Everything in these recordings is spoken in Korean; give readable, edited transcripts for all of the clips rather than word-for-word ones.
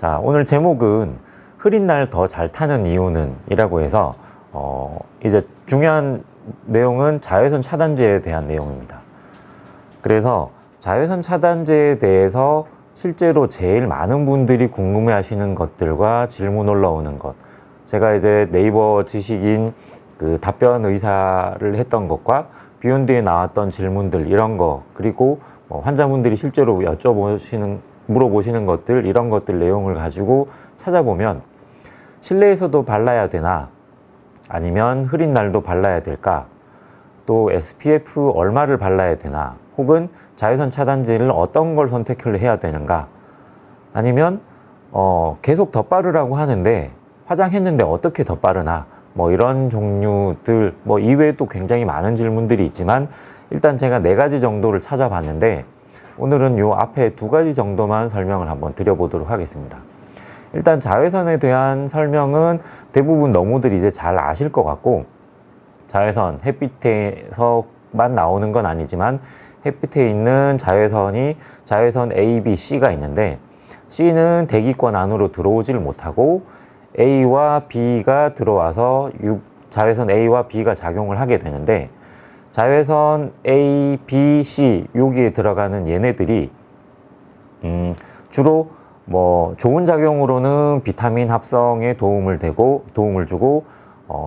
자, 오늘 제목은 흐린 날 더 잘 타는 이유는 이라고 해서 이제 중요한 내용은 자외선 차단제에 대한 내용입니다. 그래서 자외선 차단제에 대해서 실제로 제일 많은 분들이 궁금해 하시는 것들과 질문 올라오는 것, 제가 이제 네이버 지식인 그 답변 의사를 했던 것과 비욘드에 나왔던 질문들 이런 거, 그리고 환자분들이 실제로 물어보시는 것들, 이런 것들 내용을 가지고 찾아보면 실내에서도 발라야 되나, 아니면 흐린 날도 발라야 될까, 또 SPF 얼마를 발라야 되나, 혹은 자외선 차단제를 어떤 걸 선택을 해야 되는가, 아니면 계속 덧바르라고 하는데 화장했는데 어떻게 덧바르나, 이런 종류들, 이외에도 굉장히 많은 질문들이 있지만 일단 제가 4가지 정도를 찾아봤는데 오늘은 요 앞에 2가지 정도만 설명을 한번 드려보도록 하겠습니다. 일단 자외선에 대한 설명은 대부분 너무들 이제 잘 아실 것 같고, 자외선, 햇빛에서만 나오는 건 아니지만 햇빛에 있는 자외선이 자외선 A, B, C가 있는데, C는 대기권 안으로 들어오질 못하고 A와 B가 들어와서 자외선 A와 B가 작용을 하게 되는데, 자외선 A, B, C 여기에 들어가는 얘네들이 주로 좋은 작용으로는 비타민 합성에 도움을 주고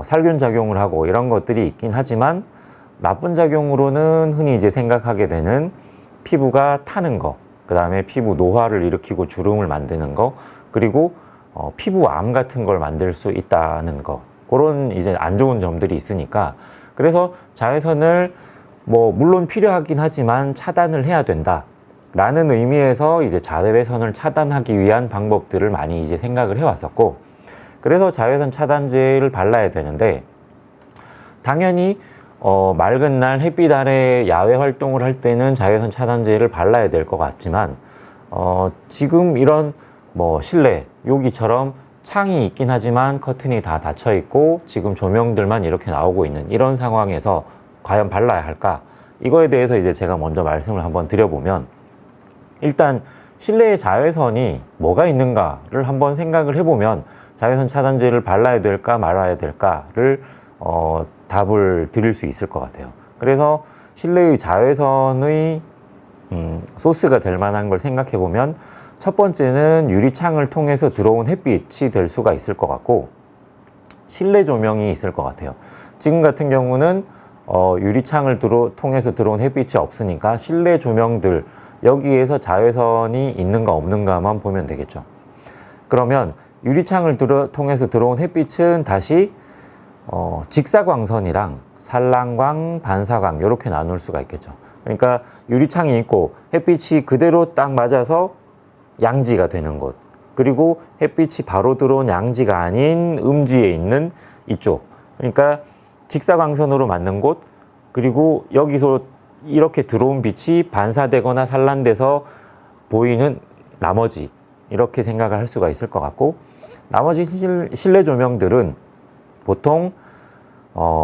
살균 작용을 하고 이런 것들이 있긴 하지만, 나쁜 작용으로는 흔히 이제 생각하게 되는 피부가 타는 거, 그 다음에 피부 노화를 일으키고 주름을 만드는 거, 그리고 피부암 같은 걸 만들 수 있다는 거, 그런 이제 안 좋은 점들이 있으니까, 그래서 자외선을 물론 필요하긴 하지만 차단을 해야 된다 라는 의미에서 이제 자외선을 차단하기 위한 방법들을 많이 이제 생각을 해왔었고, 그래서 자외선 차단제를 발라야 되는데, 당연히 맑은 날 햇빛 아래 야외 활동을 할 때는 자외선 차단제를 발라야 될 것 같지만, 지금 이런 실내 여기처럼 창이 있긴 하지만 커튼이 다 닫혀 있고 지금 조명들만 이렇게 나오고 있는 이런 상황에서 과연 발라야 할까? 이거에 대해서 이제 제가 먼저 말씀을 한번 드려보면, 일단 실내에 자외선이 뭐가 있는가를 한번 생각을 해보면 자외선 차단제를 발라야 될까 말아야 될까를 답을 드릴 수 있을 것 같아요. 그래서 실내의 자외선의 소스가 될 만한 걸 생각해 보면, 첫 번째는 유리창을 통해서 들어온 햇빛이 될 수가 있을 것 같고, 실내 조명이 있을 것 같아요. 지금 같은 경우는 유리창을 통해서 들어온 햇빛이 없으니까 실내 조명들, 여기에서 자외선이 있는가 없는가만 보면 되겠죠. 그러면 유리창을 통해서 들어온 햇빛은 다시 직사광선이랑 산란광, 반사광 이렇게 나눌 수가 있겠죠. 그러니까 유리창이 있고 햇빛이 그대로 딱 맞아서 양지가 되는 곳, 그리고 햇빛이 바로 들어온 양지가 아닌 음지에 있는 이쪽, 그러니까 직사광선으로 맞는 곳, 그리고 여기서 이렇게 들어온 빛이 반사되거나 산란돼서 보이는 나머지, 이렇게 생각을 할 수가 있을 것 같고, 나머지 실내 조명들은 보통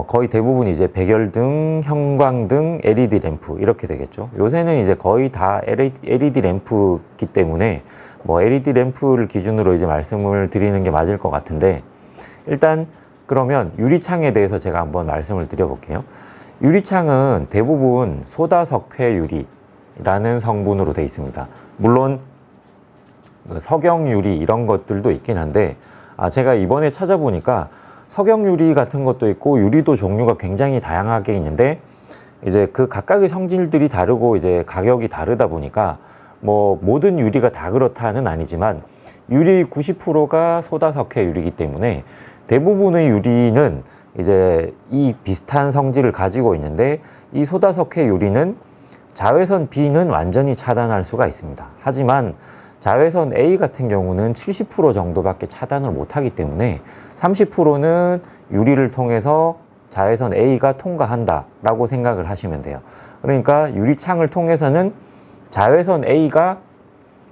거의 대부분 이제 백열등, 형광등, LED 램프 이렇게 되겠죠. 요새는 이제 거의 다 LED 램프이기 때문에 LED 램프를 기준으로 이제 말씀을 드리는 게 맞을 것 같은데, 일단 그러면 유리창에 대해서 제가 한번 말씀을 드려볼게요. 유리창은 대부분 소다석회 유리라는 성분으로 되어 있습니다. 물론 석영 유리 이런 것들도 있긴 한데, 제가 이번에 찾아보니까 석영 유리 같은 것도 있고 유리도 종류가 굉장히 다양하게 있는데, 이제 그 각각의 성질들이 다르고 이제 가격이 다르다 보니까 모든 유리가 다 그렇다는 아니지만, 유리 90%가 소다석회 유리이기 때문에 대부분의 유리는 이제 이 비슷한 성질을 가지고 있는데, 이 소다석회 유리는 자외선 B는 완전히 차단할 수가 있습니다. 하지만 자외선 A 같은 경우는 70% 정도밖에 차단을 못하기 때문에 30%는 유리를 통해서 자외선 A가 통과한다 라고 생각을 하시면 돼요. 그러니까 유리창을 통해서는 자외선 A가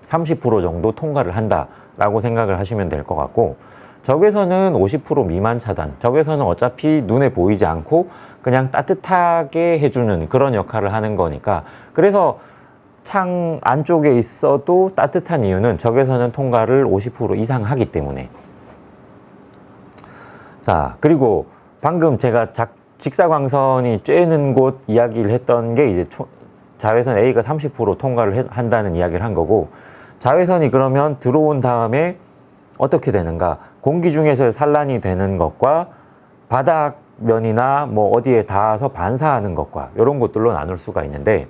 30% 정도 통과를 한다 라고 생각을 하시면 될 것 같고, 적외선은 50% 미만 차단, 적외선은 어차피 눈에 보이지 않고 그냥 따뜻하게 해주는 그런 역할을 하는 거니까, 그래서 창 안쪽에 있어도 따뜻한 이유는 적외선은 통과를 50% 이상 하기 때문에. 자, 그리고 방금 제가 직사광선이 쬐는 곳 이야기를 했던 게 이제 자외선 A가 30% 통과를 한다는 이야기를 한 거고, 자외선이 그러면 들어온 다음에 어떻게 되는가? 공기 중에서 산란이 되는 것과 바닥면이나 뭐 어디에 닿아서 반사하는 것과 이런 것들로 나눌 수가 있는데,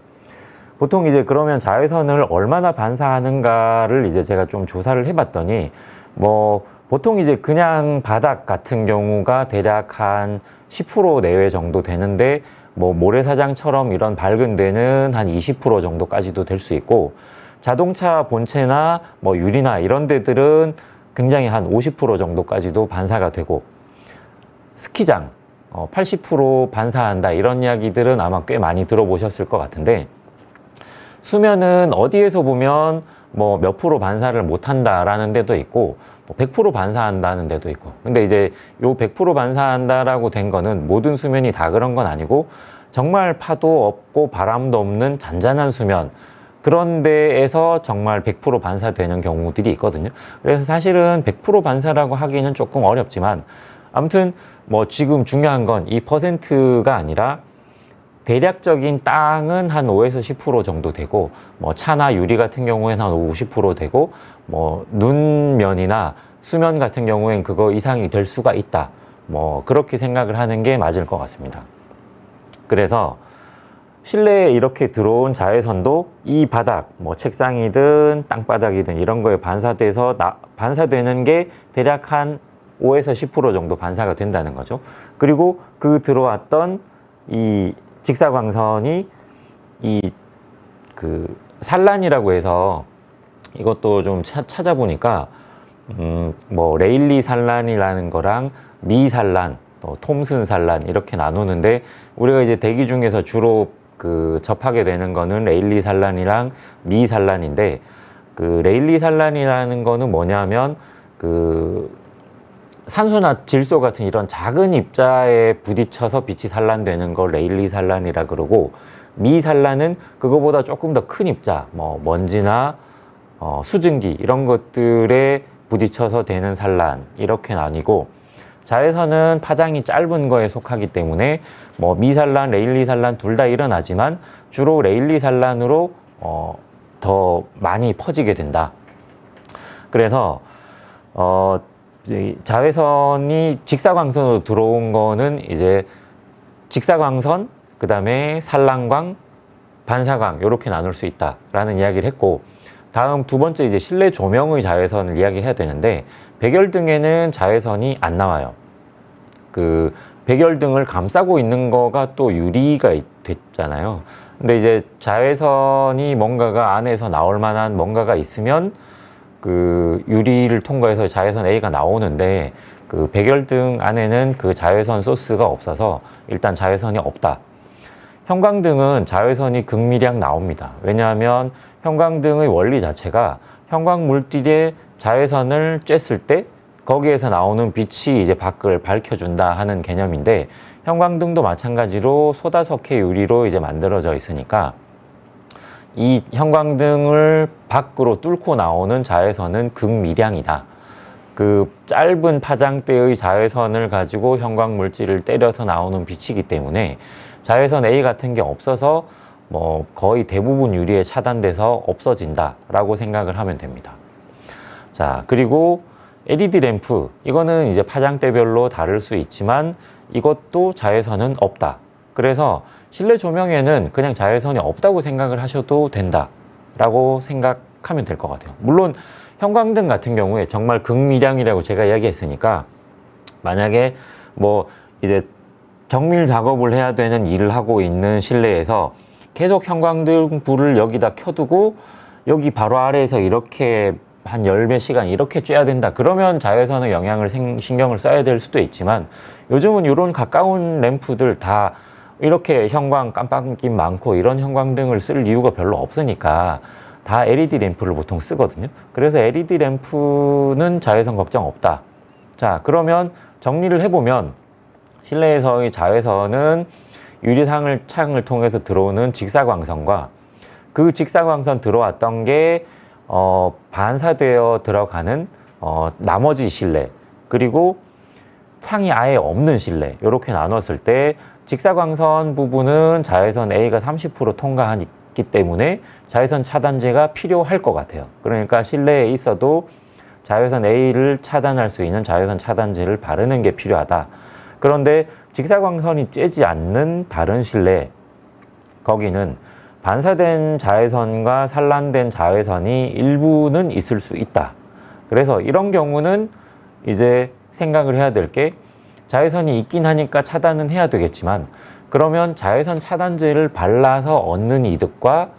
보통 이제 그러면 자외선을 얼마나 반사하는가를 이제 제가 좀 조사를 해봤더니, 뭐 보통 이제 그냥 바닥 같은 경우가 대략 한 10% 내외 정도 되는데, 뭐 모래사장처럼 이런 밝은 데는 한 20% 정도까지도 될 수 있고, 자동차 본체나 뭐 유리나 이런 데들은 굉장히 한 50% 정도까지도 반사가 되고, 스키장 80% 반사한다 이런 이야기들은 아마 꽤 많이 들어보셨을 것 같은데, 수면은 어디에서 보면 뭐 몇 프로 반사를 못한다라는 데도 있고, 100% 반사한다는 데도 있고. 근데 이제 요 100% 반사한다라고 된 거는 모든 수면이 다 그런 건 아니고, 정말 파도 없고 바람도 없는 잔잔한 수면, 그런 데에서 정말 100% 반사되는 경우들이 있거든요. 그래서 사실은 100% 반사라고 하기는 조금 어렵지만, 아무튼 뭐 지금 중요한 건 이 퍼센트가 아니라 대략적인 땅은 한 5에서 10% 정도 되고, 뭐 차나 유리 같은 경우에는 한 50% 되고, 뭐 눈면이나 수면 같은 경우엔 그거 이상이 될 수가 있다, 뭐 그렇게 생각을 하는 게 맞을 것 같습니다. 그래서 실내에 이렇게 들어온 자외선도 이 바닥, 뭐 책상이든 땅바닥이든 이런 거에 반사되는 게 대략 한 5에서 10% 정도 반사가 된다는 거죠. 그리고 그 들어왔던 이 직사광선이 그 산란이라고 해서, 이것도 좀 찾아보니까 뭐 레일리 산란이라는 거랑 미산란, 또 톰슨 산란 이렇게 나누는데, 우리가 이제 대기 중에서 주로 그 접하게 되는 거는 레일리 산란이랑 미산란인데, 그 레일리 산란이라는 거는 뭐냐면 그 산소나 질소 같은 이런 작은 입자에 부딪혀서 빛이 산란되는 걸 레일리 산란이라 그러고, 미산란은 그거보다 조금 더 큰 입자, 뭐 먼지나 수증기 이런 것들에 부딪혀서 되는 산란, 이렇게 나뉘고, 자외선은 파장이 짧은 거에 속하기 때문에 뭐 미산란, 레일리 산란 둘 다 일어나지만 주로 레일리 산란으로 더 많이 퍼지게 된다. 그래서 자외선이 직사광선으로 들어온 거는 이제 직사광선, 그 다음에 산란광, 반사광 이렇게 나눌 수 있다라는 이야기를 했고, 다음 두 번째 이제 실내 조명의 자외선을 이야기해야 되는데, 백열등에는 자외선이 안 나와요. 그 백열등을 감싸고 있는 거가 또 유리가 됐잖아요. 근데 이제 자외선이 뭔가가 안에서 나올 만한 뭔가가 있으면 그 유리를 통과해서 자외선 A가 나오는데, 그 백열등 안에는 그 자외선 소스가 없어서 일단 자외선이 없다. 형광등은 자외선이 극미량 나옵니다. 왜냐하면 형광등의 원리 자체가 형광 물질에 자외선을 쬐을 때 거기에서 나오는 빛이 이제 밖을 밝혀준다 하는 개념인데, 형광등도 마찬가지로 소다석회 유리로 이제 만들어져 있으니까 이 형광등을 밖으로 뚫고 나오는 자외선은 극미량이다. 그 짧은 파장대의 자외선을 가지고 형광 물질을 때려서 나오는 빛이기 때문에 자외선 A 같은 게 없어서 뭐 거의 대부분 유리에 차단돼서 없어진다라고 생각을 하면 됩니다. 자, 그리고 LED 램프, 이거는 이제 파장대별로 다를 수 있지만 이것도 자외선은 없다. 그래서 실내 조명에는 그냥 자외선이 없다고 생각을 하셔도 된다라고 생각하면 될 것 같아요. 물론 형광등 같은 경우에 정말 극미량이라고 제가 이야기했으니까, 만약에 뭐 이제 정밀 작업을 해야 되는 일을 하고 있는 실내에서 계속 형광등 불을 여기다 켜두고 여기 바로 아래에서 이렇게 한 10몇 시간 이렇게 쬐야 된다, 그러면 자외선의 영향을 신경을 써야 될 수도 있지만, 요즘은 이런 가까운 램프들 다 이렇게 형광 깜빡임 많고 이런 형광등을 쓸 이유가 별로 없으니까 다 LED 램프를 보통 쓰거든요. 그래서 LED 램프는 자외선 걱정 없다. 자, 그러면 정리를 해보면 실내에서의 자외선은 유리창을 통해서 들어오는 직사광선과 그 직사광선 들어왔던 게 반사되어 들어가는 나머지 실내, 그리고 창이 아예 없는 실내, 이렇게 나눴을 때 직사광선 부분은 자외선 A가 30% 통과하기 때문에 자외선 차단제가 필요할 것 같아요. 그러니까 실내에 있어도 자외선 A를 차단할 수 있는 자외선 차단제를 바르는 게 필요하다. 그런데 직사광선이 쬐지 않는 다른 실내, 거기는 반사된 자외선과 산란된 자외선이 일부는 있을 수 있다. 그래서 이런 경우는 이제 생각을 해야 될 게, 자외선이 있긴 하니까 차단은 해야 되겠지만, 그러면 자외선 차단제를 발라서 얻는 이득과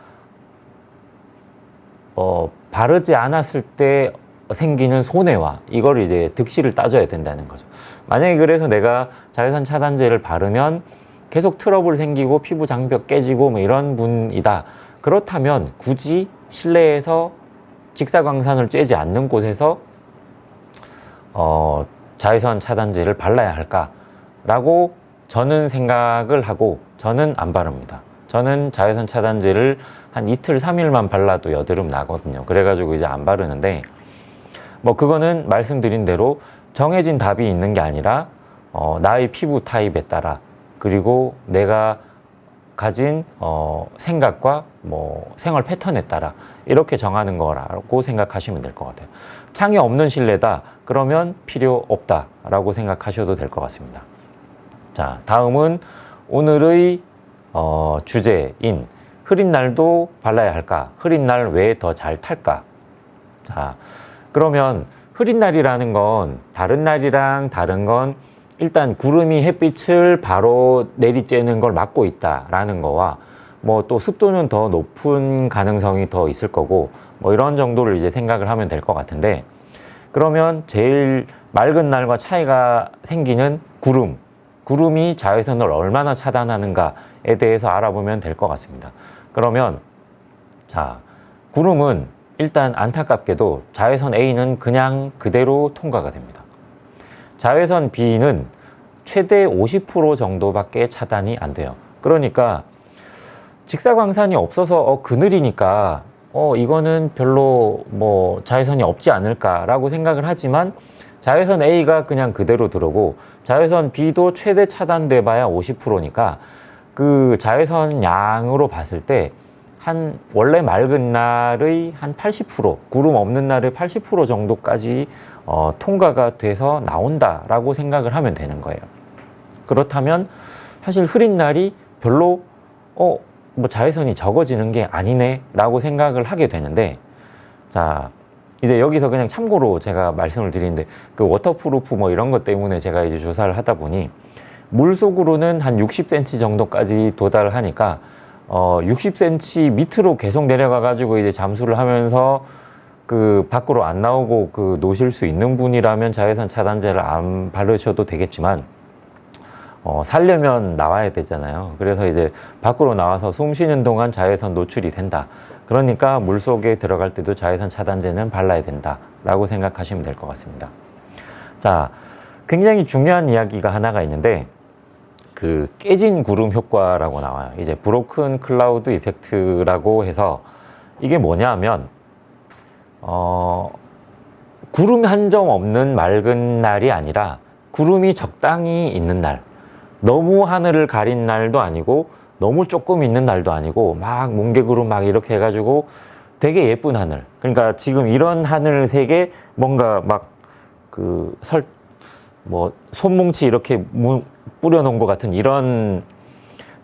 바르지 않았을 때 생기는 손해와 이걸 이제 득실을 따져야 된다는 거죠. 만약에 그래서 내가 자외선 차단제를 바르면 계속 트러블 생기고 피부 장벽 깨지고 뭐 이런 분이다. 그렇다면 굳이 실내에서 직사광선을 쬐지 않는 곳에서 자외선 차단제를 발라야 할까라고 저는 생각을 하고, 저는 안 바릅니다. 저는 자외선 차단제를 한 이틀, 3일만 발라도 여드름 나거든요. 그래가지고 이제 안 바르는데, 뭐 그거는 말씀드린 대로 정해진 답이 있는 게 아니라 나의 피부 타입에 따라, 그리고 내가 가진 생각과 뭐 생활 패턴에 따라 이렇게 정하는 거라고 생각하시면 될 것 같아요. 창이 없는 실내다 그러면 필요 없다라고 생각하셔도 될 것 같습니다. 자, 다음은 오늘의 주제인 흐린 날도 발라야 할까? 흐린 날 왜 더 잘 탈까? 자, 그러면 흐린 날이라는 건 다른 날이랑 다른 건 일단 구름이 햇빛을 바로 내리쬐는 걸 막고 있다라는 거와, 뭐 또 습도는 더 높은 가능성이 더 있을 거고, 뭐 이런 정도를 이제 생각을 하면 될 것 같은데, 그러면 제일 맑은 날과 차이가 생기는 구름이 자외선을 얼마나 차단하는가에 대해서 알아보면 될 것 같습니다. 그러면 자, 구름은 일단 안타깝게도 자외선 A는 그냥 그대로 통과가 됩니다. 자외선 B는 최대 50% 정도밖에 차단이 안 돼요. 그러니까 직사광선이 없어서 그늘이니까 이거는 별로 뭐 자외선이 없지 않을까라고 생각을 하지만, 자외선 A가 그냥 그대로 들어오고 자외선 B도 최대 차단돼 봐야 50%니까 그 자외선 양으로 봤을 때 한 원래 맑은 날의 한 80%, 구름 없는 날의 80% 정도까지 통과가 돼서 나온다라고 생각을 하면 되는 거예요. 그렇다면 사실 흐린 날이 별로 뭐 자외선이 적어지는 게 아니네 라고 생각을 하게 되는데, 자, 이제 여기서 그냥 참고로 제가 말씀을 드리는데, 그 워터프루프 뭐 이런 것 때문에 제가 이제 조사를 하다 보니 물속으로는 한 60cm 정도까지 도달을 하니까 60cm 밑으로 계속 내려가 가지고 이제 잠수를 하면서 그 밖으로 안 나오고 그 노실 수 있는 분이라면 자외선 차단제를 안 바르셔도 되겠지만, 살려면 나와야 되잖아요. 그래서 이제 밖으로 나와서 숨 쉬는 동안 자외선 노출이 된다. 그러니까 물속에 들어갈 때도 자외선 차단제는 발라야 된다라고 생각하시면 될 것 같습니다. 자, 굉장히 중요한 이야기가 하나가 있는데, 그 깨진 구름 효과라고 나와요. 이제 브로큰 클라우드 이펙트라고 해서 이게 뭐냐 하면 구름 한 점 없는 맑은 날이 아니라 구름이 적당히 있는 날, 너무 하늘을 가린 날도 아니고 너무 조금 있는 날도 아니고 막 뭉게구름 막 이렇게 해가지고 되게 예쁜 하늘, 그러니까 지금 이런 하늘색에 뭔가 막 뭐 손뭉치 이렇게 뿌려놓은 것 같은 이런,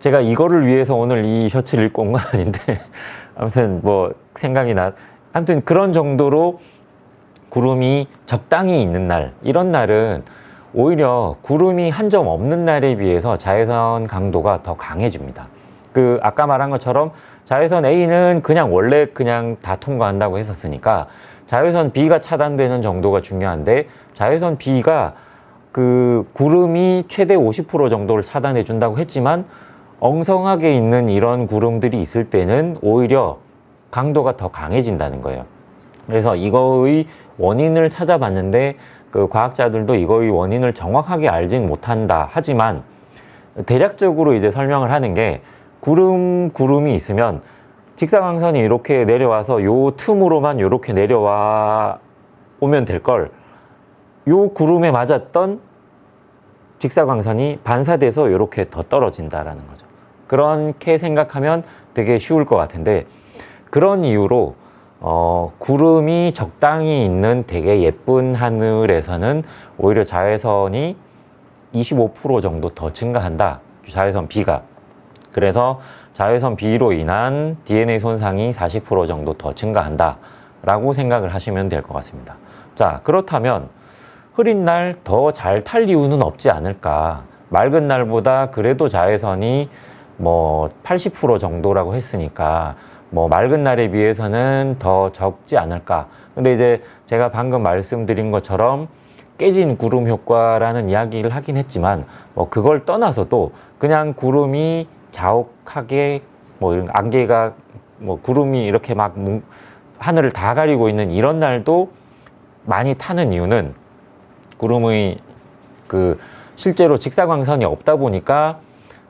제가 이거를 위해서 오늘 이 셔츠를 입고 온 건 아닌데 아무튼 뭐 생각이 아무튼 그런 정도로 구름이 적당히 있는 날, 이런 날은 오히려 구름이 한 점 없는 날에 비해서 자외선 강도가 더 강해집니다. 그 아까 말한 것처럼 자외선 A는 그냥 원래 그냥 다 통과한다고 했었으니까 자외선 B가 차단되는 정도가 중요한데, 자외선 B가 그 구름이 최대 50% 정도를 차단해 준다고 했지만 엉성하게 있는 이런 구름들이 있을 때는 오히려 강도가 더 강해진다는 거예요. 그래서 이거의 원인을 찾아봤는데 그 과학자들도 이거의 원인을 정확하게 알진 못한다 하지만, 대략적으로 이제 설명을 하는 게, 구름이 있으면 직사광선이 이렇게 내려와서 요 틈으로만 이렇게 내려와 오면 될 걸, 요 구름에 맞았던 직사광선이 반사돼서 이렇게 더 떨어진다라는 거죠. 그렇게 생각하면 되게 쉬울 것 같은데, 그런 이유로 구름이 적당히 있는 되게 예쁜 하늘에서는 오히려 자외선이 25% 정도 더 증가한다. 자외선 B가. 그래서 자외선 B로 인한 DNA 손상이 40% 정도 더 증가한다 라고 생각을 하시면 될 것 같습니다. 자, 그렇다면 흐린 날 더 잘 탈 이유는 없지 않을까. 맑은 날보다 그래도 자외선이 뭐 80% 정도라고 했으니까 뭐 맑은 날에 비해서는 더 적지 않을까. 근데 이제 제가 방금 말씀드린 것처럼 깨진 구름 효과라는 이야기를 하긴 했지만, 뭐 그걸 떠나서도 그냥 구름이 자욱하게, 뭐 이런 안개가, 뭐 구름이 이렇게 막 하늘을 다 가리고 있는 이런 날도 많이 타는 이유는, 구름의 실제로 직사광선이 없다 보니까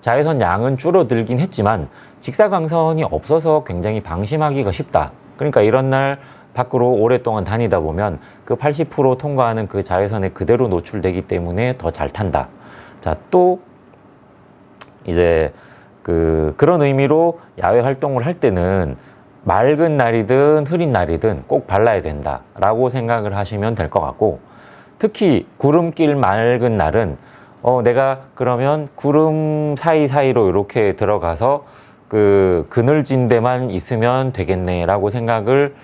자외선 양은 줄어들긴 했지만 직사광선이 없어서 굉장히 방심하기가 쉽다. 그러니까 이런 날 밖으로 오랫동안 다니다 보면 그 80% 통과하는 그 자외선에 그대로 노출되기 때문에 더 잘 탄다. 자, 또 이제 그런 의미로 야외 활동을 할 때는 맑은 날이든 흐린 날이든 꼭 발라야 된다 라고 생각을 하시면 될 것 같고, 특히 구름길 맑은 날은 내가 그러면 구름 사이사이로 이렇게 들어가서 그늘진 데만 있으면 되겠네 라고 생각을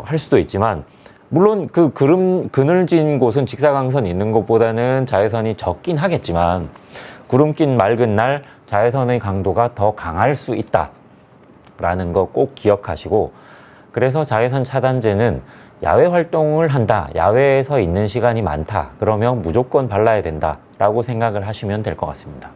할 수도 있지만, 물론 그늘진 곳은 직사광선이 있는 것보다는 자외선이 적긴 하겠지만 구름 낀 맑은 날 자외선의 강도가 더 강할 수 있다 라는 거 꼭 기억하시고, 그래서 자외선 차단제는 야외 활동을 한다, 야외에서 있는 시간이 많다, 그러면 무조건 발라야 된다 라고 생각을 하시면 될 것 같습니다.